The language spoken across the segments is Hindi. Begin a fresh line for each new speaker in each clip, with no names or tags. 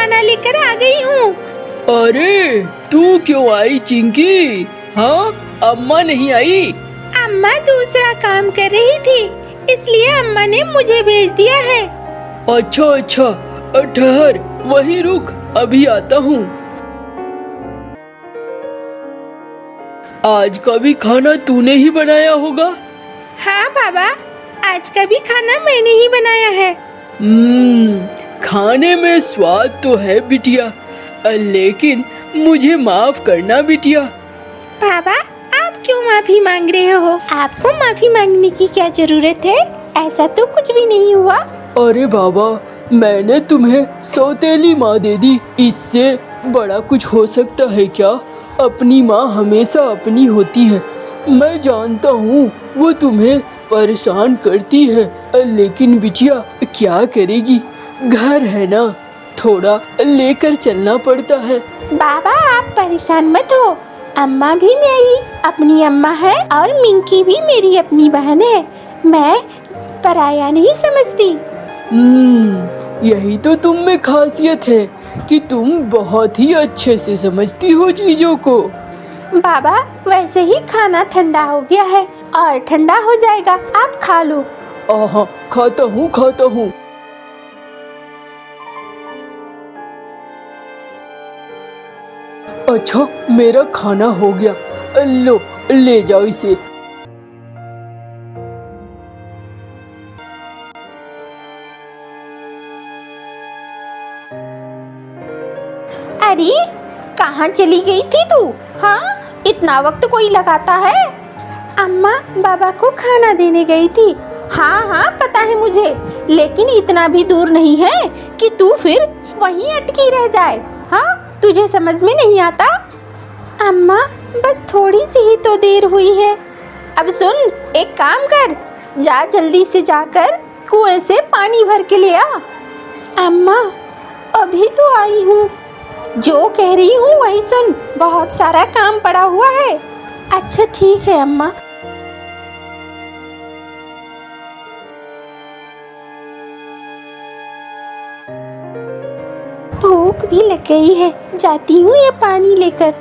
खाना लेकर आ गई हूँ।
अरे तू क्यों आई चिंकी? हाँ, अम्मा नहीं आई?
अम्मा दूसरा काम कर रही थी, इसलिए अम्मा ने मुझे भेज दिया है।
अच्छा अच्छा, ठहर, वहीं रुक, अभी आता हूँ। आज का भी खाना तूने ही बनाया होगा?
हाँ बाबा, आज का भी खाना मैंने ही बनाया है।
खाने में स्वाद तो है बिटिया, लेकिन मुझे माफ करना बिटिया।
बाबा, आप क्यों माफी मांग रहे हो? आपको माफी मांगने की क्या जरूरत है? ऐसा तो कुछ भी नहीं हुआ।
अरे बाबा, मैंने तुम्हें सौतेली माँ दे दी, इससे बड़ा कुछ हो सकता है क्या? अपनी माँ हमेशा अपनी होती है। मैं जानता हूँ वो तुम्हें परेशान करती है, लेकिन बिटिया क्या करेगी, घर है ना, थोड़ा लेकर चलना पड़ता है।
बाबा, आप परेशान मत हो, अम्मा भी मेरी अपनी अम्मा है और मिंकी भी मेरी अपनी बहन है। मैं पराया नहीं समझती।
यही तो तुम में खासियत है कि तुम बहुत ही अच्छे से समझती हो चीजों को।
बाबा, वैसे ही खाना ठंडा हो गया है और ठंडा हो जाएगा, आप खा लो।
हाँ, खाता हूँ खाता हूँ। अच्छा, मेरा खाना हो गया, लो ले जाओ इसे।
अरे, कहाँ चली गई थी तू? हाँ, इतना वक्त कोई लगाता है? अम्मा, बाबा को खाना देने गई थी। हाँ हाँ, पता है मुझे, लेकिन इतना भी दूर नहीं है कि तू फिर वहीं अटकी रह जाए। हाँ, तुझे समझ में नहीं आता? अम्मा, बस थोड़ी सी ही तो देर हुई है। अब सुन, एक काम कर, जा जल्दी से जाकर कुएं से पानी भर के ले आ। अम्मा, अभी तो आई हूँ, जो कह रही हूँ वही सुन, बहुत सारा काम पड़ा हुआ है। अच्छा ठीक है अम्मा। भूख भी लग गई है, जाती हूँ ये पानी लेकर।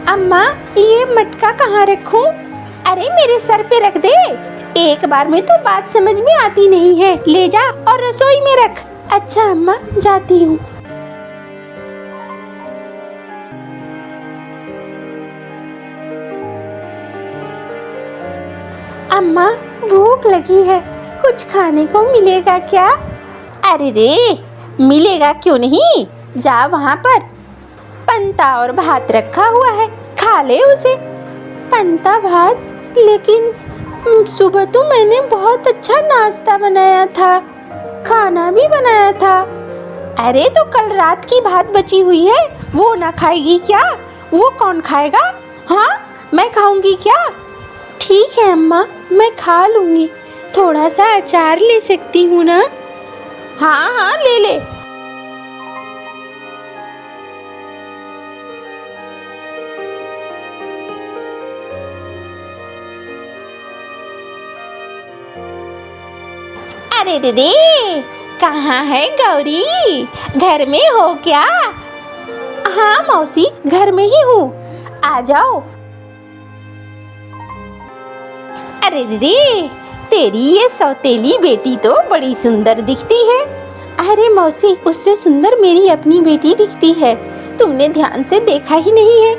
अम्मा, ये मटका कहाँ रखूं? अरे मेरे सर पे रख दे, एक बार में तो बात समझ में आती नहीं है। ले जा और रसोई में रख। अच्छा अम्मा, जाती हूँ। अम्मा, भूख लगी है, कुछ खाने को मिलेगा क्या? अरे रे, मिलेगा क्यों नहीं, जा वहाँ पर पंता और भात रखा हुआ है, खा ले उसे। पंता भात? लेकिन सुबह तो मैंने बहुत अच्छा नाश्ता बनाया था, खाना भी बनाया था। अरे तो कल रात की भात बची हुई है, वो ना खाएगी क्या? वो कौन खाएगा? हाँ, मैं खाऊंगी क्या? ठीक है अम्मा, मैं खा लूंगी, थोड़ा सा अचार ले सकती हूँ ना? हाँ हाँ, ले ले। अरे रे, कहाँ है गौरी, घर में हो क्या? हाँ मौसी, घर में ही हूँ, आ जाओ। अरे रे, तेरी ये सौतेली बेटी तो बड़ी सुंदर दिखती है। अरे मौसी, उससे सुंदर मेरी अपनी बेटी दिखती है, तुमने ध्यान से देखा ही नहीं है।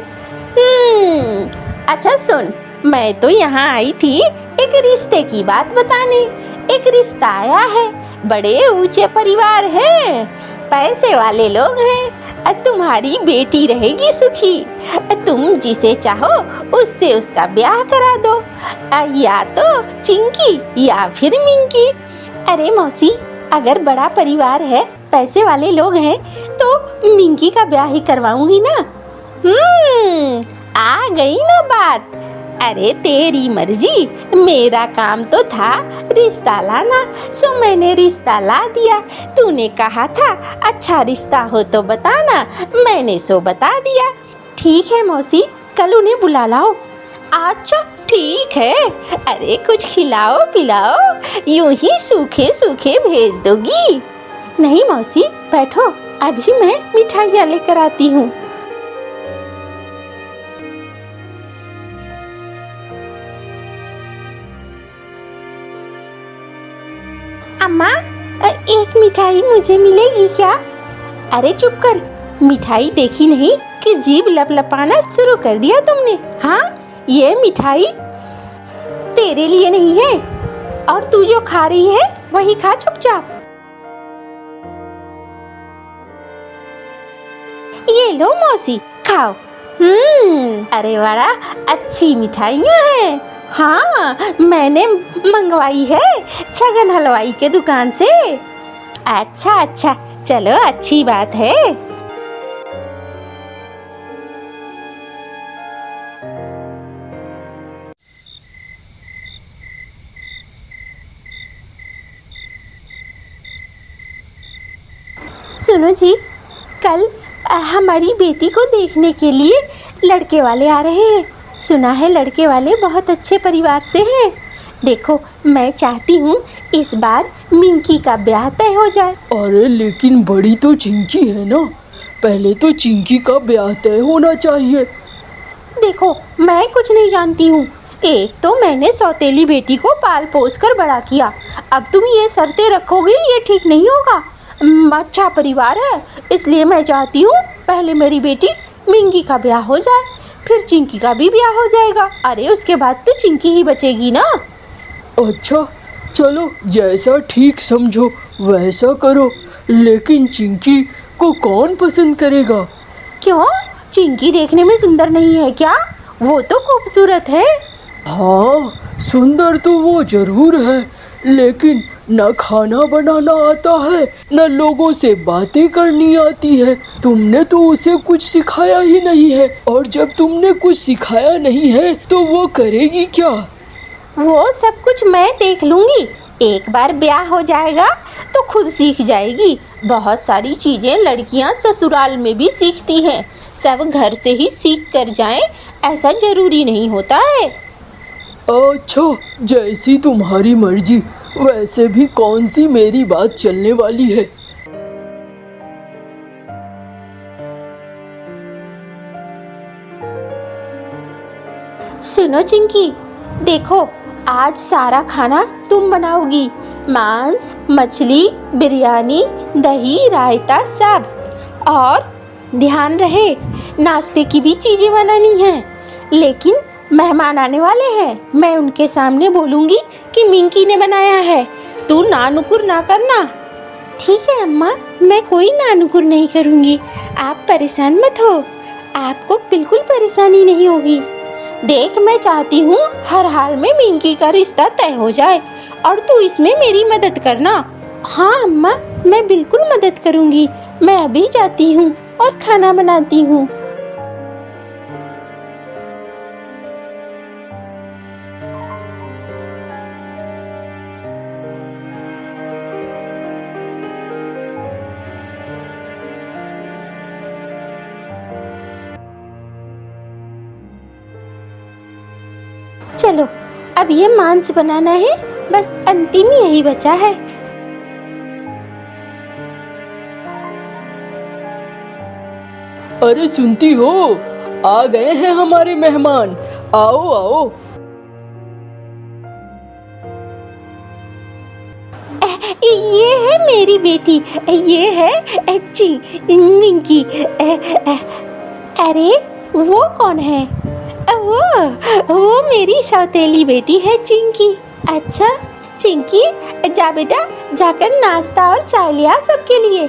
अच्छा सुन, मैं तो यहाँ आई थी एक रिश्ते की बात बताने। एक रिश्ता आया है, बड़े ऊंचे परिवार हैं, पैसे वाले लोग हैं, तुम्हारी बेटी रहेगी सुखी। तुम जिसे चाहो उससे उसका ब्याह करा दो, या तो चिंकी या फिर मिंकी। अरे मौसी, अगर बड़ा परिवार है, पैसे वाले लोग हैं, तो मिंकी का ब्याह ही करवाऊंगी ना। आ गई ना बात। अरे तेरी मर्जी, मेरा काम तो था रिश्ता लाना, सो मैंने रिश्ता ला दिया। तूने कहा था अच्छा रिश्ता हो तो बताना, मैंने सो बता दिया। ठीक है मौसी, कल उन्हें बुला लाओ, अच्छा ठीक है, अरे कुछ खिलाओ पिलाओ, यूं ही सूखे सूखे भेज दोगी? नहीं मौसी, बैठो, अभी मैं मिठाइयाँ लेकर आती हूँ। अम्मा, एक मिठाई मुझे मिलेगी क्या? अरे चुप कर, मिठाई देखी नहीं कि जीभ लपलपाना शुरू कर दिया तुमने? हाँ, ये मिठाई तेरे लिए नहीं है, और तू जो खा रही है वही खा चुपचाप। ये लो मौसी, खाओ। अरे बड़ा अच्छी मिठाइयाँ हैं। हाँ, मैंने मंगवाई है छगन हलवाई के दुकान से। अच्छा अच्छा, चलो अच्छी बात है। सुनो जी, कल हमारी बेटी को देखने के लिए लड़के वाले आ रहे हैं। सुना है लड़के वाले बहुत अच्छे परिवार से हैं। देखो, मैं चाहती हूँ इस बार मिंकी का ब्याह तय हो जाए।
अरे लेकिन बड़ी तो चिंकी है ना, पहले तो चिंकी का ब्याह तय होना चाहिए।
देखो, मैं कुछ नहीं जानती हूँ। एक तो मैंने सौतेली बेटी को पाल पोस कर बड़ा किया, अब तुम ये शर्तें रखोगे, ये ठीक नहीं होगा। अच्छा परिवार है, इसलिए मैं चाहती हूँ पहले मेरी बेटी मिंकी का ब्याह हो जाए, फिर चिंकी का भी ब्याह हो जाएगा। अरे उसके बाद तो चिंकी ही बचेगी ना।
अच्छा चलो, जैसा ठीक समझो वैसा करो, लेकिन चिंकी को कौन पसंद करेगा?
क्यों, चिंकी देखने में सुंदर नहीं है क्या? वो तो खूबसूरत है।
हाँ, सुंदर तो वो जरूर है, लेकिन न खाना बनाना आता है, न लोगों से बातें करनी आती है। तुमने तो उसे कुछ सिखाया ही नहीं है, और जब तुमने कुछ सिखाया नहीं है तो वो करेगी क्या?
वो सब कुछ मैं देख लूंगी। एक बार ब्याह हो जाएगा तो खुद सीख जाएगी। बहुत सारी चीजें लड़कियां ससुराल में भी सीखती हैं, सब घर से ही सीख कर जाएं ऐसा जरूरी नहीं होता है।
अच्छा, जैसी तुम्हारी मर्जी। वैसे भी कौन सी मेरी बात चलने वाली है।
सुनो चिंकी, देखो आज सारा खाना तुम बनाओगी। मांस, मछली, बिरयानी, दही, रायता सब। और ध्यान रहे, नाश्ते की भी चीजें बनानी हैं। लेकिन मेहमान आने वाले हैं, मैं उनके सामने बोलूँगी कि मिंकी ने बनाया है। तू नानुकुर ना करना। ठीक है अम्मा, मैं कोई नानुकुर नहीं करूँगी, आप परेशान मत हो, आपको बिल्कुल परेशानी नहीं होगी। देख, मैं चाहती हूँ हर हाल में मिंकी का रिश्ता तय हो जाए, और तू इसमें मेरी मदद करना। हाँ अम्मा, मैं बिल्कुल मदद करूँगी। मैं अभी जाती हूँ और खाना बनाती हूँ। चलो, अब ये मांस बनाना है, बस अंतिम यही बचा है।
अरे सुनती हो, आ गए हैं हमारे मेहमान, आओ आओ।
ये है मेरी बेटी, ये है मिंकी। अरे वो कौन है? वो मेरी सौतेली बेटी है चिंकी। अच्छा चिंकी, जा बेटा, जाकर नाश्ता और चाय ले आ सबके लिए।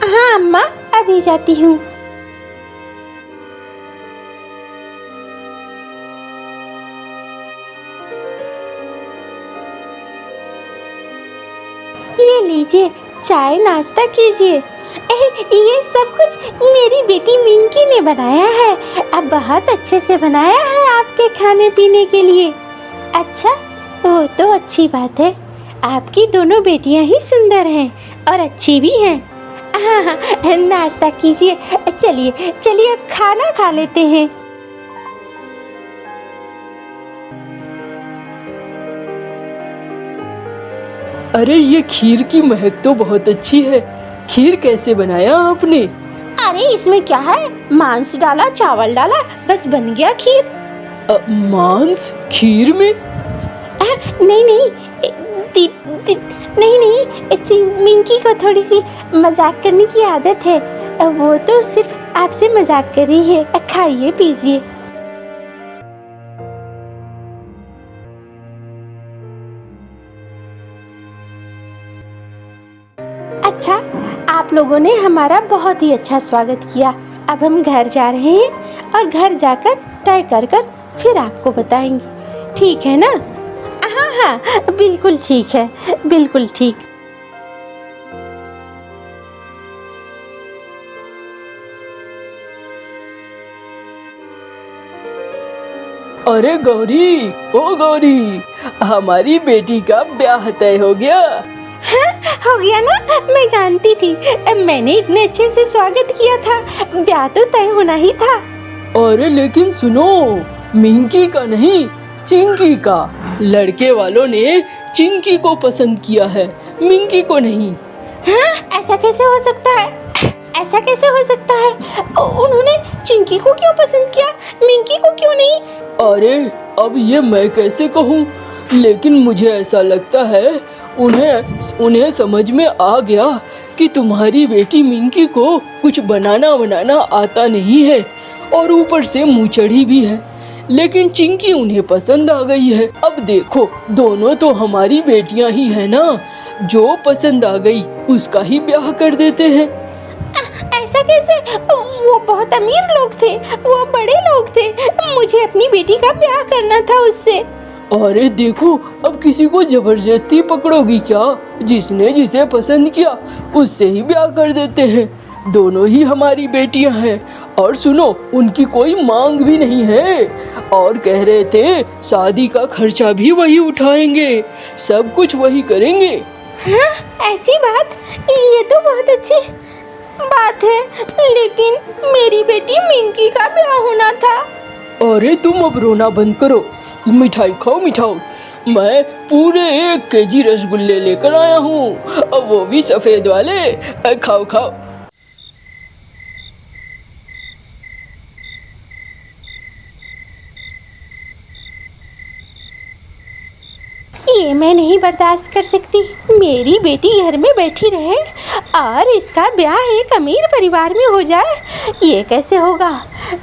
हाँ अम्मा, अभी जाती हूँ। ये लीजिए, चाय नाश्ता कीजिए। ये सब कुछ मेरी बेटी मिंकी ने बनाया है। अब बहुत अच्छे से बनाया है आपके खाने पीने के लिए। अच्छा, वो तो अच्छी बात है, आपकी दोनों बेटियां ही सुंदर हैं और अच्छी भी हैं। हाँ हाँ, नाश्ता कीजिए। चलिए चलिए, अब खाना खा लेते हैं।
अरे ये खीर की महक तो बहुत अच्छी है। खीर कैसे बनाया आपने?
अरे इसमें क्या है, मांस डाला, चावल डाला, बस बन गया खीर।
मांस खीर में?
नहीं नहीं, नहीं नहीं, मिंकी को थोड़ी सी मजाक करने की आदत है। वो तो सिर्फ आपसे मजाक कर रही है। खाइए पीजिए। अच्छा, आप लोगों ने हमारा बहुत ही अच्छा स्वागत किया। अब हम घर जा रहे हैं और घर जाकर तय कर फिर आपको बताएंगे, ठीक है ना? हाँ हाँ, बिल्कुल ठीक है, बिल्कुल ठीक।
अरे गौरी, ओ गौरी, हमारी बेटी का ब्याह तय हो गया।
हाँ, हो गया ना? मैं जानती थी, मैंने इतने अच्छे से स्वागत किया था, ब्याह तो तय होना ही था।
अरे लेकिन सुनो, मिंकी का नहीं, चिंकी का। लड़के वालों ने चिंकी को पसंद किया है, मिंकी को नहीं।
हाँ, ऐसा कैसे हो सकता है? ऐसा कैसे हो सकता है? उन्होंने चिंकी को क्यों पसंद किया, मिंकी को क्यों नहीं?
अरे अब ये मैं कैसे कहूँ, लेकिन मुझे ऐसा लगता है उन्हें समझ में आ गया कि तुम्हारी बेटी मिंकी को कुछ बनाना आता नहीं है और ऊपर से मुंहचढ़ी भी है। लेकिन चिंकी उन्हें पसंद आ गई है। अब देखो, दोनों तो हमारी बेटियां ही है ना, जो पसंद आ गई उसका ही ब्याह कर देते हैं।
ऐसा कैसे? वो बहुत अमीर लोग थे, वो बड़े लोग थे, मुझे अपनी बेटी का ब्याह करना था उससे।
अरे देखो, अब किसी को जबरदस्ती पकड़ोगी क्या? जिसने जिसे पसंद किया उससे ही ब्याह कर देते हैं। दोनों ही हमारी बेटियां हैं। और सुनो, उनकी कोई मांग भी नहीं है और कह रहे थे शादी का खर्चा भी वही उठाएंगे, सब कुछ वही करेंगे।
हाँ, ऐसी बात? ये तो बहुत अच्छी बात है, लेकिन मेरी बेटी मिंकी का ब्याह होना था।
अरे तुम अब रोना बंद करो, मिठाई खाओ, मिठाई। मैं पूरे 1 केजी रसगुल्ले लेकर आया हूँ, अब वो भी सफेद वाले। खाओ खाओ।
ये मैं नहीं बर्दाश्त कर सकती। मेरी बेटी घर में बैठी रहे और इसका ब्याह एक अमीर परिवार में हो जाए, ये कैसे होगा?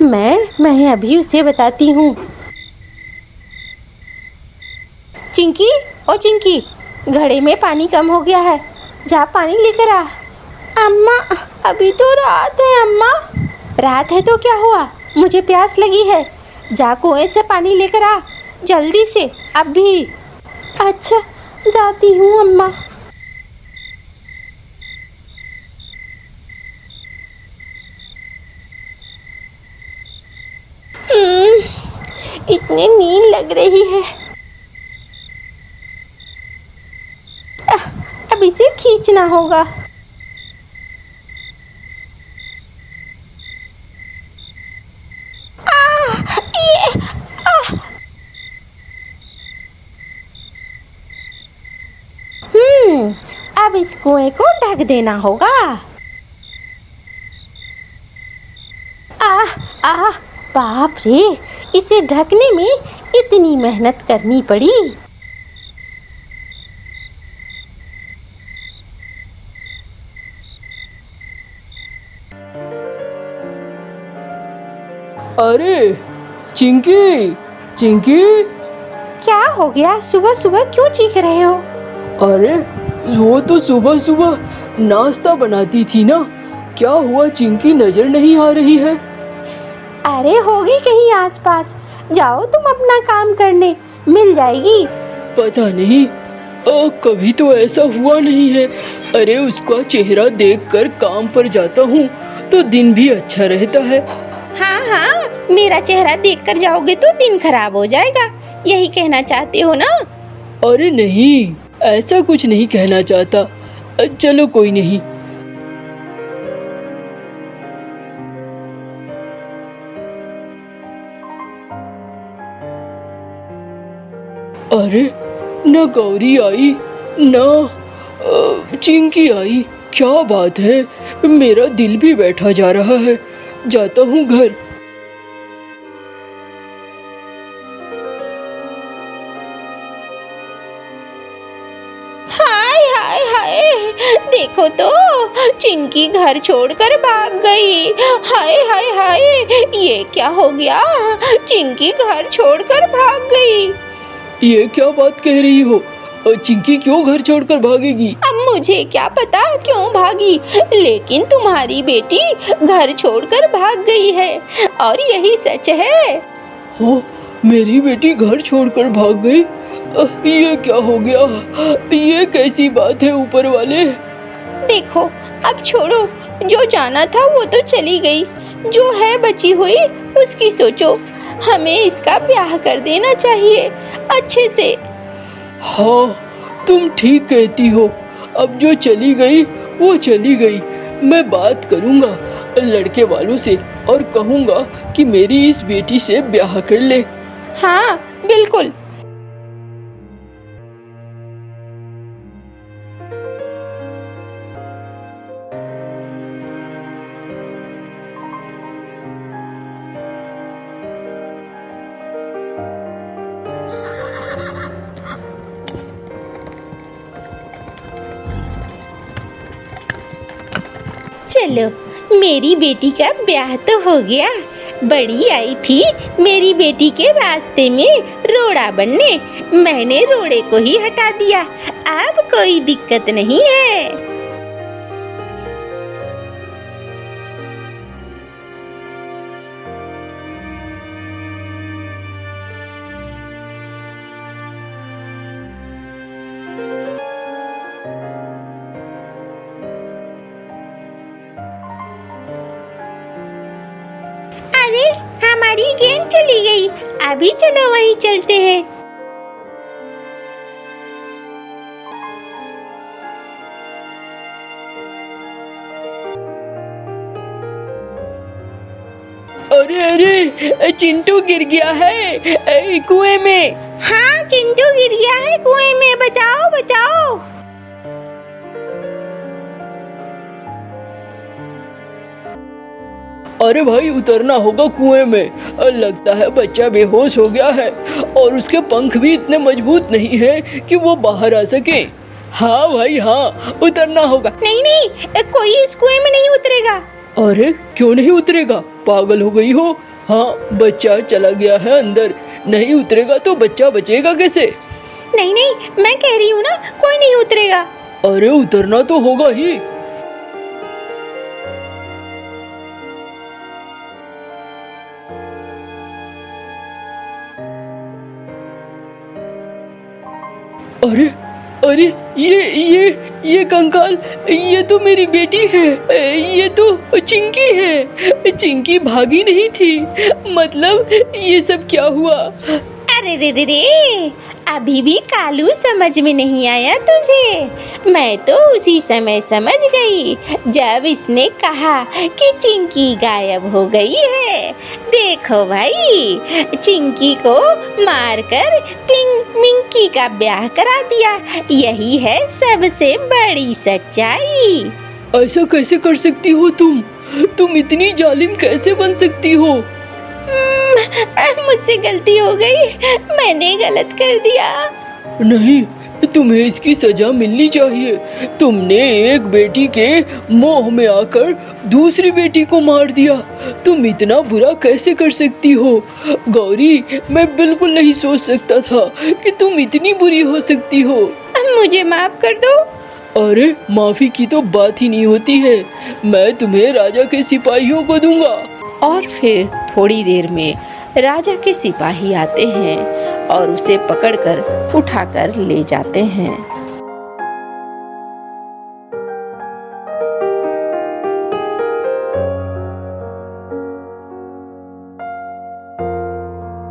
मैं अभी उसे बताती हूँ। चिंकी, ओ चिंकी, घड़े में पानी कम हो गया है, जा पानी लेकर आ। अम्मा, अभी तो रात है अम्मा। रात है तो क्या हुआ, मुझे प्यास लगी है, जा कुएं से पानी लेकर आ, जल्दी से, अभी। अच्छा, जाती हूँ अम्मा। इतनी नींद लग रही है, अब इसे खींचना होगा। अब इस कुएं को ढक देना होगा। बाप रे, इसे ढकने में इतनी मेहनत करनी पड़ी।
अरे चिंकी, चिंकी।
क्या हो गया, सुबह सुबह क्यों चीख रहे हो?
अरे वो तो सुबह सुबह नाश्ता बनाती थी ना, क्या हुआ चिंकी, नजर नहीं आ रही है?
अरे होगी कहीं आसपास, जाओ तुम अपना काम करने, मिल जाएगी।
पता नहीं, कभी तो ऐसा हुआ नहीं है। अरे उसका चेहरा देखकर काम पर जाता हूँ तो दिन भी अच्छा रहता है।
हाँ हाँ, मेरा चेहरा देखकर जाओगे तो दिन खराब हो जाएगा, यही कहना चाहते हो ना?
अरे नहीं, ऐसा कुछ नहीं कहना चाहता। चलो कोई नहीं। अरे न गौरी आई न चिंकी आई, क्या बात है? मेरा दिल भी बैठा जा रहा है। जाता हूँ घर।
हाय हाय हाय, देखो तो चिंकी घर छोड़कर भाग गई। हाय हाय हाय, ये क्या हो गया? चिंकी घर छोड़कर भाग गई।
ये क्या बात कह रही हो? चिंकी क्यों घर छोड़कर भागेगी?
अब मुझे क्या पता क्यों भागी, लेकिन तुम्हारी बेटी घर छोड़कर भाग गई है और यही सच है।
हो, मेरी बेटी घर छोड़कर भाग गई? ये क्या हो गया? ये कैसी बात है ऊपर वाले?
देखो, अब छोड़ो, जो जाना था वो तो चली गई, जो है बची हुई उसकी सोचो। हमें इसका ब्याह कर देना चाहिए अच्छे से।
हाँ, तुम ठीक कहती हो। अब जो चली गई वो चली गई। मैं बात करूँगा लड़के वालों से और कहूँगा कि मेरी इस बेटी से ब्याह कर ले।
हाँ बिल्कुल। चलो, मेरी बेटी का ब्याह तो हो गया। बड़ी आई थी मेरी बेटी के रास्ते में रोड़ा बनने, मैंने रोड़े को ही हटा दिया। अब कोई दिक्कत नहीं है। अरे, हमारी गेंद चली गई। अभी चलो वहीं चलते हैं।
अरे अरे, चिंटू गिर गया है कुएं में।
हाँ, चिंटू गिर गया है कुएं में, बचाओ बचाओ।
अरे भाई, उतरना होगा कुएं में। लगता है बच्चा बेहोश हो गया है और उसके पंख भी इतने मजबूत नहीं है कि वो बाहर आ सके। हाँ भाई हाँ, उतरना होगा।
नहीं नहीं, कोई इस कुएं में नहीं उतरेगा।
अरे क्यों नहीं उतरेगा? पागल हो गई हो? हाँ, बच्चा चला गया है अंदर, नहीं उतरेगा तो बच्चा बचेगा कैसे?
नहीं नहीं, मैं कह रही हूँ ना, कोई नहीं उतरेगा।
अरे उतरना तो होगा ही। अरे अरे, ये कंकाल, ये तो मेरी बेटी है। ये तो चिंकी है। चिंकी भागी नहीं थी। मतलब ये सब क्या हुआ?
अरे रे रे रे, अभी भी कालू समझ में नहीं आया तुझे? मैं तो उसी समय समझ गई जब इसने कहा कि चिंकी गायब हो गई है। देखो भाई, चिंकी को मारकर मिंकी का ब्याह करा दिया। यही है सबसे बड़ी सच्चाई।
ऐसा कैसे कर सकती हो तुम? तुम इतनी जालिम कैसे बन सकती हो?
मुझसे गलती हो गई, मैंने गलत कर दिया।
नहीं, तुम्हें इसकी सजा मिलनी चाहिए। तुमने एक बेटी के मोह में आकर दूसरी बेटी को मार दिया। तुम इतना बुरा कैसे कर सकती हो? गौरी, मैं बिल्कुल नहीं सोच सकता था कि तुम इतनी बुरी हो सकती हो।
मुझे माफ कर दो।
अरे, माफी की तो बात ही नहीं होती है। मैं तुम्हें राजा के सिपाहियों को दूंगा।
और फिर थोड़ी देर में राजा के सिपाही आते हैं और उसे पकड़कर उठाकर ले जाते हैं।